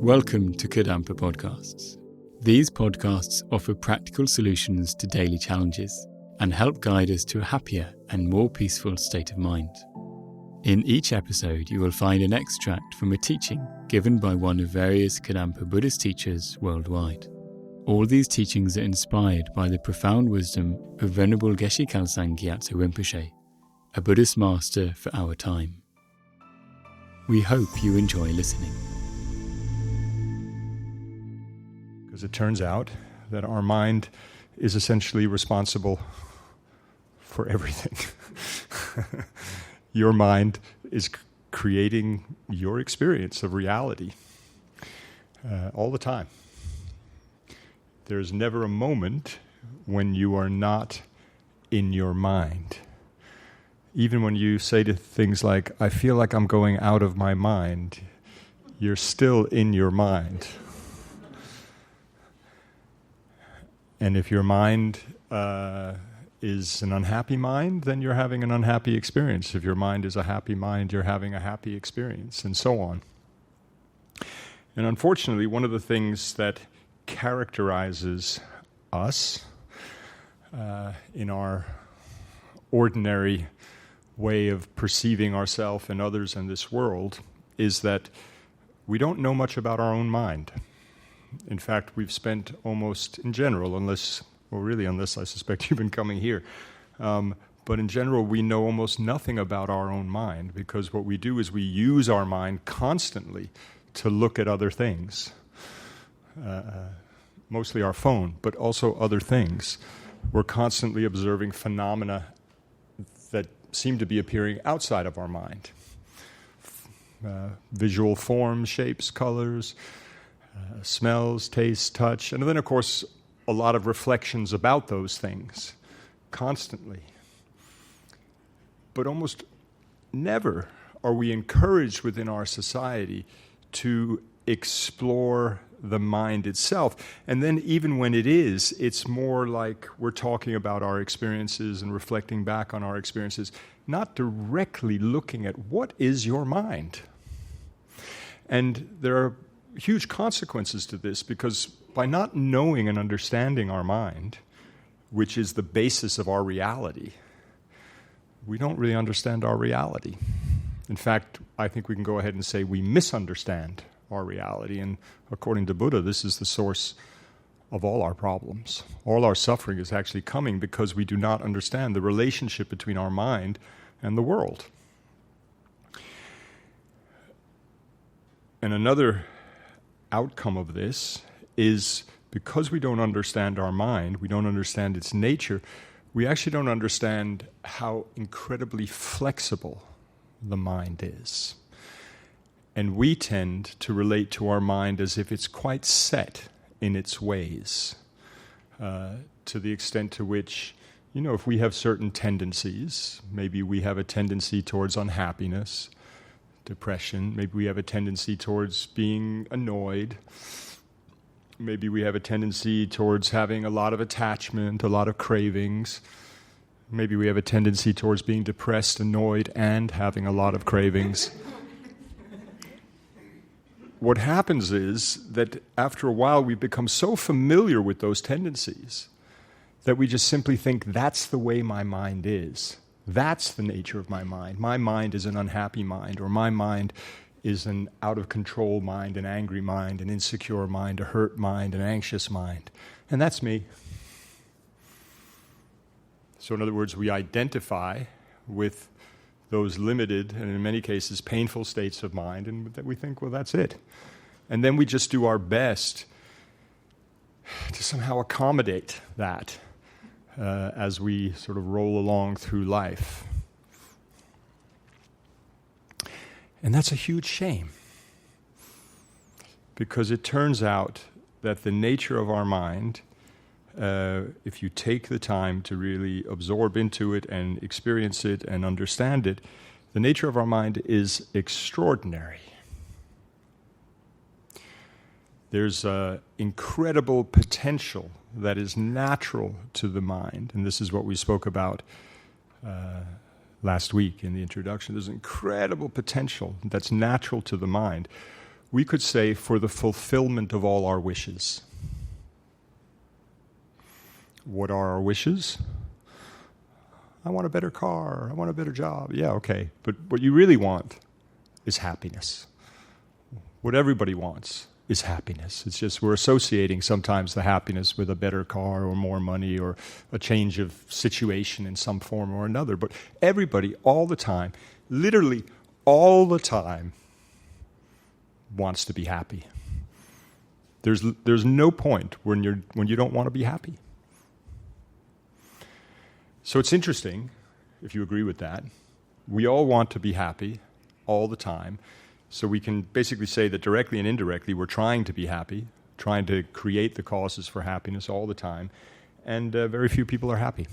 Welcome to Kadampa podcasts. These podcasts offer practical solutions to daily challenges and help guide us to a happier and more peaceful state of mind. In each episode, you will find an extract from a teaching given by one of various Kadampa Buddhist teachers worldwide. All these teachings are inspired by the profound wisdom of Venerable Geshe Khalsang Gyatso Rinpoche, a Buddhist master for our time. We hope you enjoy listening. Because it turns out that our mind is essentially responsible for everything. Your mind is creating your experience of reality all the time. There's never a moment when you are not in your mind. Even when you say to things like, I feel like I'm going out of my mind, you're still in your mind. And if your mind is an unhappy mind, then you're having an unhappy experience. If your mind is a happy mind, you're having a happy experience, and so on. And unfortunately, one of the things that characterizes us in our ordinary way of perceiving ourselves and others in this world is that we don't know much about our own mind. In fact, we've spent almost, in general, unless I suspect you've been coming here, but in general, we know almost nothing about our own mind, because what we do is we use our mind constantly to look at other things. Mostly our phone, but also other things. We're constantly observing phenomena that seem to be appearing outside of our mind. Visual forms, shapes, colors, smells, tastes, touch, and then, of course, a lot of reflections about those things, constantly. But almost never are we encouraged within our society to explore the mind itself. And then even when it is, it's more like we're talking about our experiences and reflecting back on our experiences, not directly looking at what is your mind. And there are huge consequences to this, because by not knowing and understanding our mind, which is the basis of our reality, we don't really understand our reality. In fact, I think we can go ahead and say we misunderstand our reality, and according to Buddha, this is the source of all our problems. All our suffering is actually coming because we do not understand the relationship between our mind and the world. And another outcome of this is, because we don't understand our mind, we don't understand its nature, we actually don't understand how incredibly flexible the mind is. And we tend to relate to our mind as if it's quite set in its ways, to the extent to which, if we have certain tendencies, maybe we have a tendency towards unhappiness, depression, maybe we have a tendency towards being annoyed, maybe we have a tendency towards having a lot of attachment, a lot of cravings, maybe we have a tendency towards being depressed, annoyed, and having a lot of cravings. What happens is that after a while we become so familiar with those tendencies that we just simply think, that's the way my mind is. That's the nature of my mind. My mind is an unhappy mind, or my mind is an out-of-control mind, an angry mind, an insecure mind, a hurt mind, an anxious mind. And that's me. So in other words, we identify with those limited, and in many cases painful states of mind, and we think, well, that's it. And then we just do our best to somehow accommodate that as we sort of roll along through life. And that's a huge shame, because it turns out that the nature of our mind, if you take the time to really absorb into it and experience it and understand it, the nature of our mind is extraordinary. There's incredible potential that is natural to the mind, and this is what we spoke about last week in the introduction. There's incredible potential that's natural to the mind, we could say for the fulfillment of all our wishes. What are our wishes? I want a better car, I want a better job. Yeah, okay. But what you really want is happiness. What everybody wants is happiness. It's just we're associating sometimes the happiness with a better car or more money or a change of situation in some form or another. But everybody, all the time, literally all the time, wants to be happy. There's no point when you don't want to be happy. So it's interesting, if you agree with that. We all want to be happy all the time. So we can basically say that directly and indirectly we're trying to be happy, trying to create the causes for happiness all the time, and very few people are happy.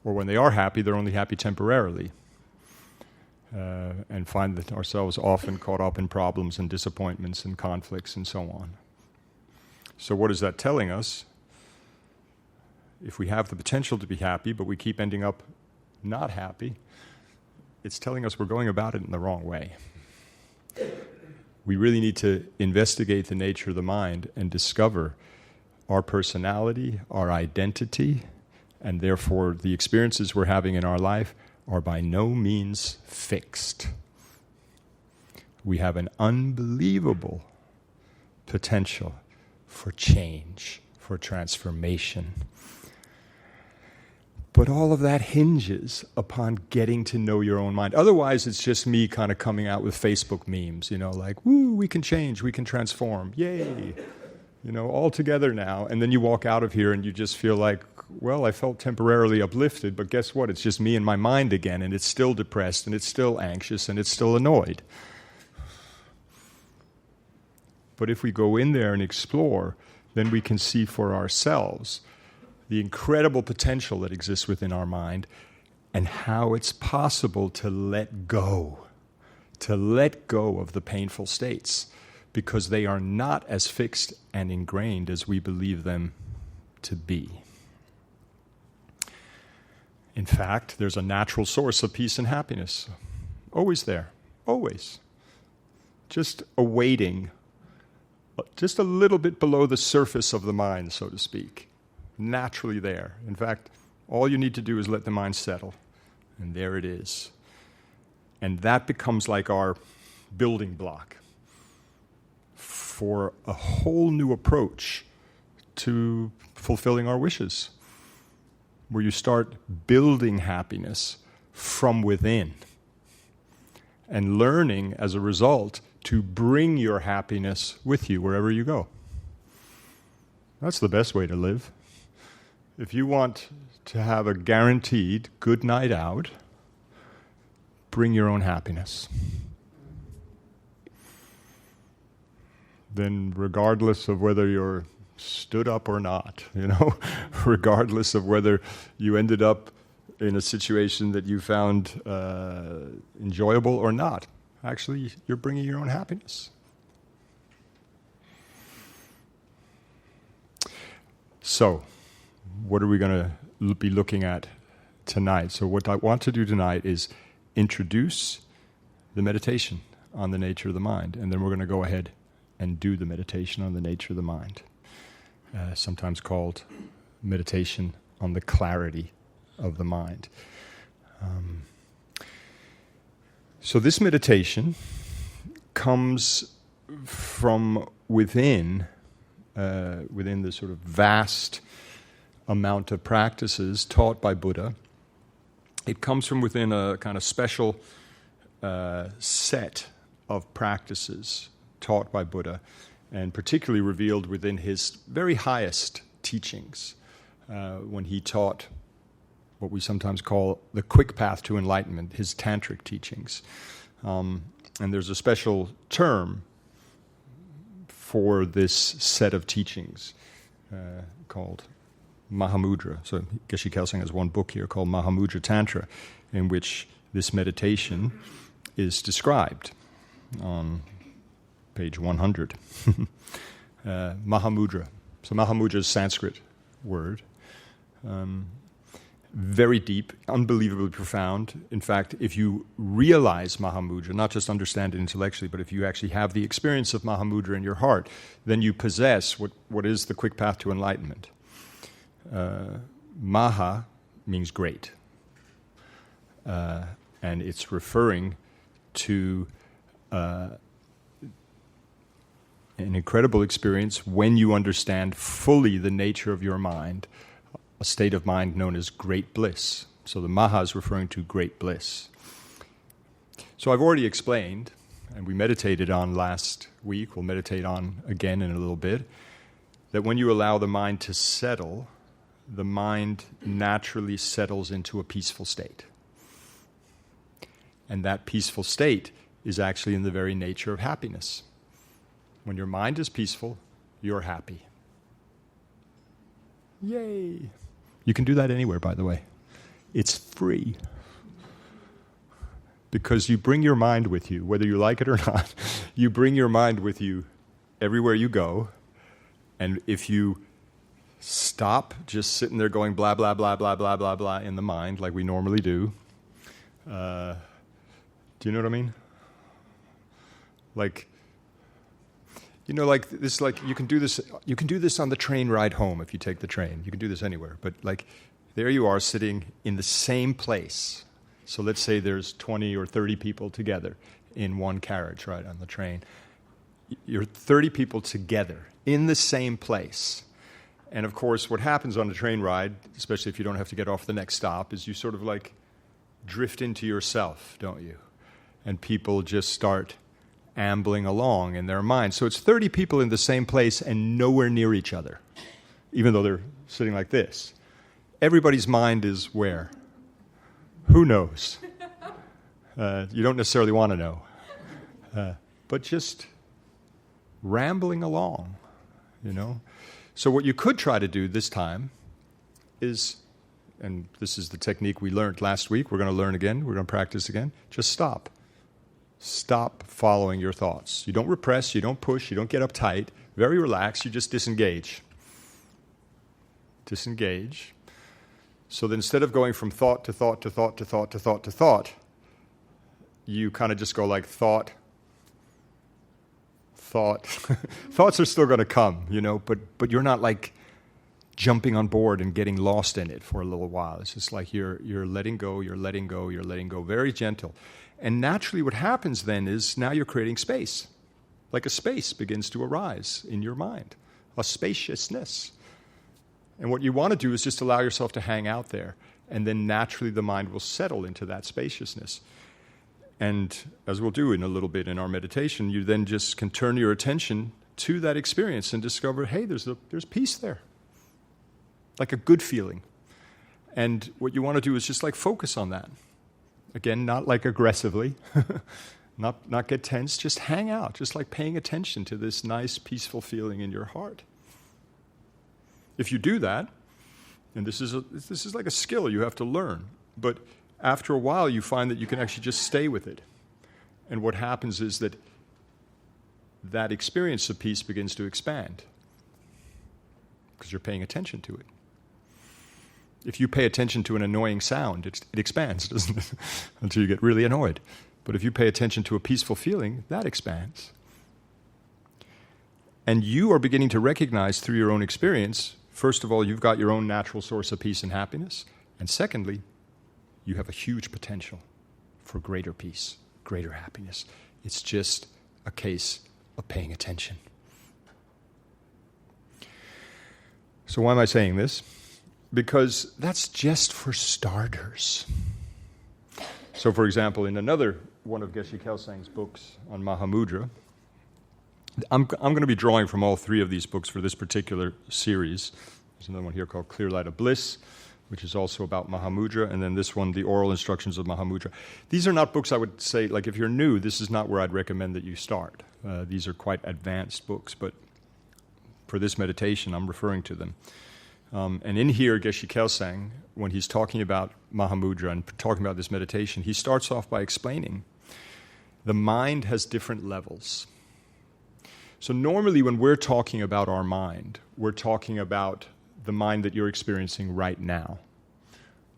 Or when they are happy, they're only happy temporarily, and find that ourselves often caught up in problems and disappointments and conflicts and so on. So what is that telling us? If we have the potential to be happy, but we keep ending up not happy, it's telling us we're going about it in the wrong way. We really need to investigate the nature of the mind and discover our personality, our identity, and therefore the experiences we're having in our life are by no means fixed. We have an unbelievable potential for change, for transformation. But all of that hinges upon getting to know your own mind. Otherwise, it's just me kind of coming out with Facebook memes, like, woo, we can change, we can transform, yay, all together now. And then you walk out of here and you just feel like, well, I felt temporarily uplifted, but guess what? It's just me and my mind again, and it's still depressed, and it's still anxious, and it's still annoyed. But if we go in there and explore, then we can see for ourselves the incredible potential that exists within our mind and how it's possible to let go of the painful states, because they are not as fixed and ingrained as we believe them to be. In fact, there's a natural source of peace and happiness. Always there. Always. Just awaiting, just a little bit below the surface of the mind, so to speak. Naturally there. In fact, all you need to do is let the mind settle, and there it is. And that becomes like our building block for a whole new approach to fulfilling our wishes, where you start building happiness from within and learning as a result to bring your happiness with you wherever you go. That's the best way to live. If you want to have a guaranteed good night out, bring your own happiness. Then regardless of whether you're stood up or not, regardless of whether you ended up in a situation that you found enjoyable or not, actually you're bringing your own happiness. So, what are we going to be looking at tonight? So what I want to do tonight is introduce the meditation on the nature of the mind, and then we're going to go ahead and do the meditation on the nature of the mind, sometimes called meditation on the clarity of the mind. So this meditation comes from within the sort of vast amount of practices taught by Buddha. It comes from within a kind of special set of practices taught by Buddha, and particularly revealed within his very highest teachings, when he taught what we sometimes call the quick path to enlightenment, his tantric teachings. And there's a special term for this set of teachings called Mahamudra. So Geshe Kelsang has one book here called Mahamudra Tantra, in which this meditation is described on page 100. Mahamudra. So Mahamudra is a Sanskrit word. very deep, unbelievably profound. In fact, if you realize Mahamudra, not just understand it intellectually, but if you actually have the experience of Mahamudra in your heart, then you possess what is the quick path to enlightenment. Maha means great. And it's referring to an incredible experience when you understand fully the nature of your mind, a state of mind known as great bliss. So the Maha is referring to great bliss. So I've already explained, and we meditated on last week, we'll meditate on again in a little bit, that when you allow the mind to settle, the mind naturally settles into a peaceful state. And that peaceful state is actually in the very nature of happiness. When your mind is peaceful, you're happy. Yay! You can do that anywhere, by the way. It's free. Because you bring your mind with you, whether you like it or not. You bring your mind with you everywhere you go. And if you stop just sitting there going blah, blah, blah, blah, blah, blah, blah in the mind like we normally do, do you know what I mean? Like, you know, like this, like you can do this on the train ride home if you take the train. You can do this anywhere. But like, there you are sitting in the same place. So let's say there's 20 or 30 people together in one carriage, right, on the train. You're 30 people together in the same place. And of course, what happens on a train ride, especially if you don't have to get off the next stop, is you sort of like drift into yourself, don't you? And people just start ambling along in their minds. So it's 30 people in the same place and nowhere near each other, even though they're sitting like this. Everybody's mind is where? Who knows? You don't necessarily want to know. But just rambling along, you know? So what you could try to do this time is, and this is the technique we learned last week, we're going to learn again, we're going to practice again, just stop. Stop following your thoughts. You don't repress, you don't push, you don't get uptight. Very relaxed, you just disengage. Disengage. So that instead of going from thought to thought to thought to thought to thought to thought, you kind of just go like thought. Thoughts are still going to come, you know, but you're not like jumping on board and getting lost in it for a little while. It's just like you're letting go, you're letting go, you're letting go, very gentle. And naturally what happens then is now you're creating space. Like a space begins to arise in your mind, a spaciousness. And what you want to do is just allow yourself to hang out there, and then naturally the mind will settle into that spaciousness. And as we'll do in a little bit in our meditation, you then just can turn your attention to that experience and discover, hey, there's peace there. Like a good feeling. And what you want to do is just like focus on that. Again, not like aggressively, not get tense, just hang out, just like paying attention to this nice, peaceful feeling in your heart. If you do that, and this is like a skill you have to learn, but after a while you find that you can actually just stay with it. And what happens is that experience of peace begins to expand because you're paying attention to it. If you pay attention to an annoying sound, it expands, doesn't it? Until you get really annoyed. But if you pay attention to a peaceful feeling, that expands. And you are beginning to recognize through your own experience, first of all, you've got your own natural source of peace and happiness. And secondly, you have a huge potential for greater peace, greater happiness. It's just a case of paying attention. So why am I saying this? Because that's just for starters. So, for example, in another one of Geshe Kelsang's books on Mahamudra, I'm going to be drawing from all three of these books for this particular series. There's another one here called Clear Light of Bliss, which is also about Mahamudra, and then this one, The Oral Instructions of Mahamudra. These are not books I would say, like if you're new, this is not where I'd recommend that you start. These are quite advanced books, but for this meditation, I'm referring to them. And in here, Geshe Kelsang, when he's talking about Mahamudra and talking about this meditation, he starts off by explaining the mind has different levels. So normally when we're talking about our mind, we're talking about the mind that you're experiencing right now.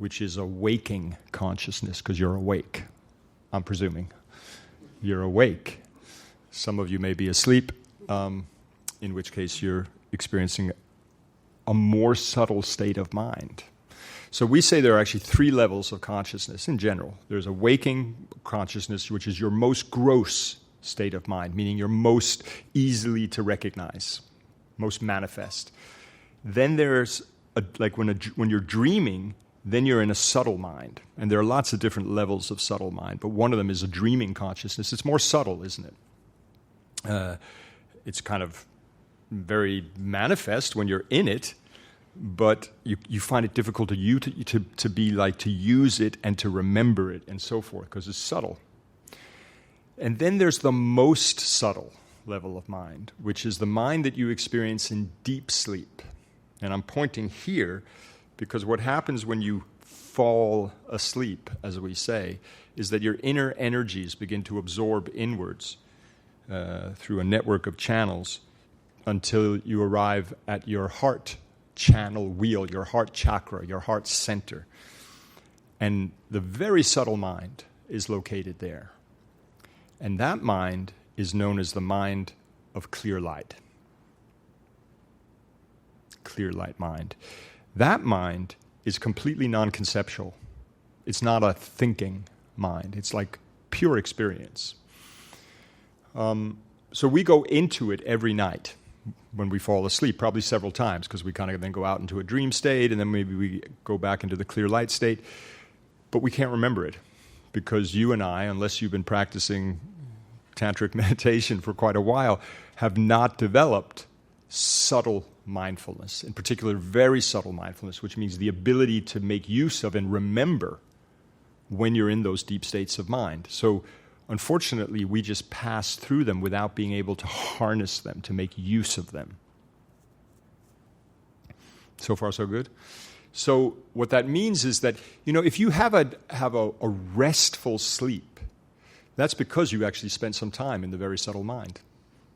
which is a waking consciousness, because you're awake, I'm presuming. You're awake. Some of you may be asleep, in which case you're experiencing a more subtle state of mind. So we say there are actually 3 levels of consciousness in general. There's a waking consciousness, which is your most gross state of mind, meaning you're most easily to recognize, most manifest. Then there's, when you're dreaming, then you're in a subtle mind. And there are lots of different levels of subtle mind, but one of them is a dreaming consciousness. It's more subtle, isn't it? It's kind of very manifest when you're in it, but you find it difficult to use it and to remember it and so forth, because it's subtle. And then there's the most subtle level of mind, which is the mind that you experience in deep sleep. And I'm pointing here because what happens when you fall asleep, as we say, is that your inner energies begin to absorb inwards through a network of channels until you arrive at your heart channel wheel, your heart chakra, your heart center. And the very subtle mind is located there. And that mind is known as the mind of clear light. Clear light mind. That mind is completely non-conceptual. It's not a thinking mind. It's like pure experience. So we go into it every night when we fall asleep, probably several times, because we kind of then go out into a dream state, and then maybe we go back into the clear light state. But we can't remember it, because you and I, unless you've been practicing tantric meditation for quite a while, have not developed subtle mindfulness, in particular very subtle mindfulness, which means the ability to make use of and remember when you're in those deep states of mind. So unfortunately, we just pass through them without being able to harness them, to make use of them. So far, so good? So what that means is that, if you have a restful sleep, that's because you actually spent some time in the very subtle mind,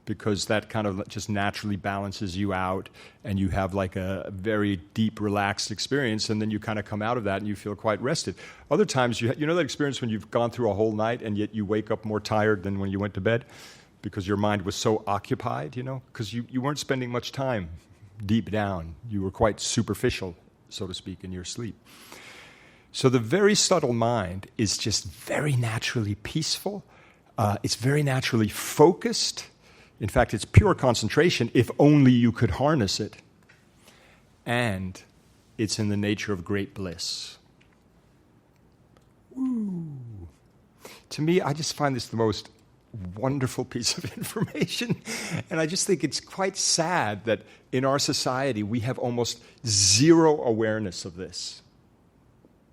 because that kind of just naturally balances you out, and you have like a very deep, relaxed experience, and then you kind of come out of that and you feel quite rested. Other times, you know that experience when you've gone through a whole night and yet you wake up more tired than when you went to bed because your mind was so occupied, because you weren't spending much time deep down. You were quite superficial, so to speak, in your sleep. So the very subtle mind is just very naturally peaceful. It's very naturally focused. In fact, it's pure concentration if only you could harness it. And it's in the nature of great bliss. Ooh. To me, I just find this the most wonderful piece of information. And I just think it's quite sad that in our society we have almost zero awareness of this.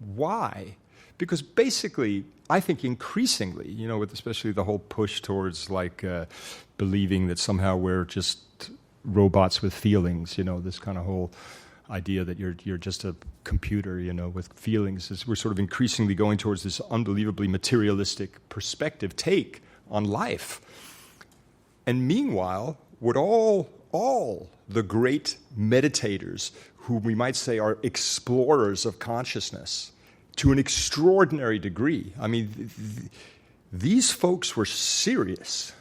Why? Because basically, I think increasingly, with especially the whole push towards believing that somehow we're just robots with feelings, this kind of whole idea that you're just a computer, with feelings, we're sort of increasingly going towards this unbelievably materialistic perspective take on life. And meanwhile, what all the great meditators, who we might say are explorers of consciousness, to an extraordinary degree. I mean, these folks were serious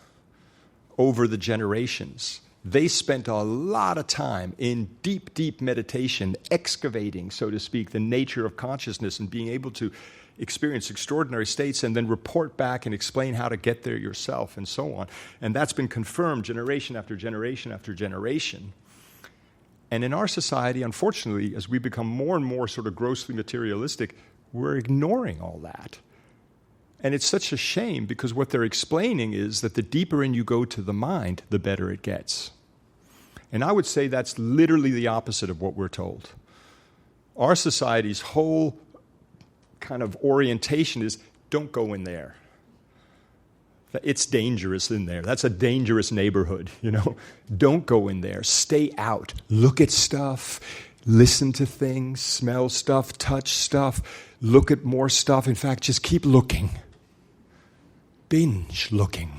over the generations. They spent a lot of time in deep, deep meditation, excavating, so to speak, the nature of consciousness and being able to experience extraordinary states and then report back and explain how to get there yourself and so on. And that's been confirmed generation after generation after generation. And in our society, unfortunately, as we become more and more sort of grossly materialistic, we're ignoring all that. And it's such a shame, because what they're explaining is that the deeper in you go to the mind, the better it gets. And I would say that's literally the opposite of what we're told. Our society's whole kind of orientation is, don't go in there. It's dangerous in there. That's a dangerous neighborhood, Don't go in there. Stay out. Look at stuff. Listen to things. Smell stuff. Touch stuff. Look at more stuff. In fact, just keep looking. Binge looking.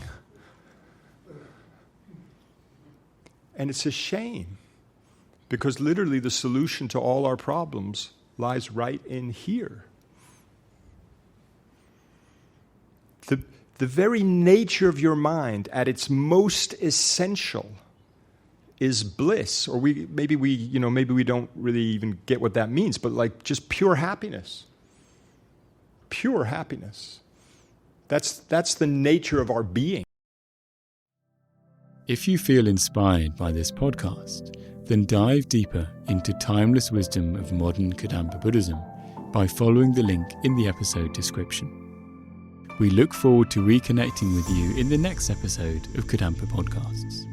And it's a shame, because literally the solution to all our problems lies right in here. The very nature of your mind at its most essential is bliss, or maybe we don't really even get what that means, but like just pure happiness. Pure happiness. That's the nature of our being. If you feel inspired by this podcast, then dive deeper into timeless wisdom of modern Kadampa Buddhism by following the link in the episode description. We look forward to reconnecting with you in the next episode of Kadampa Podcasts.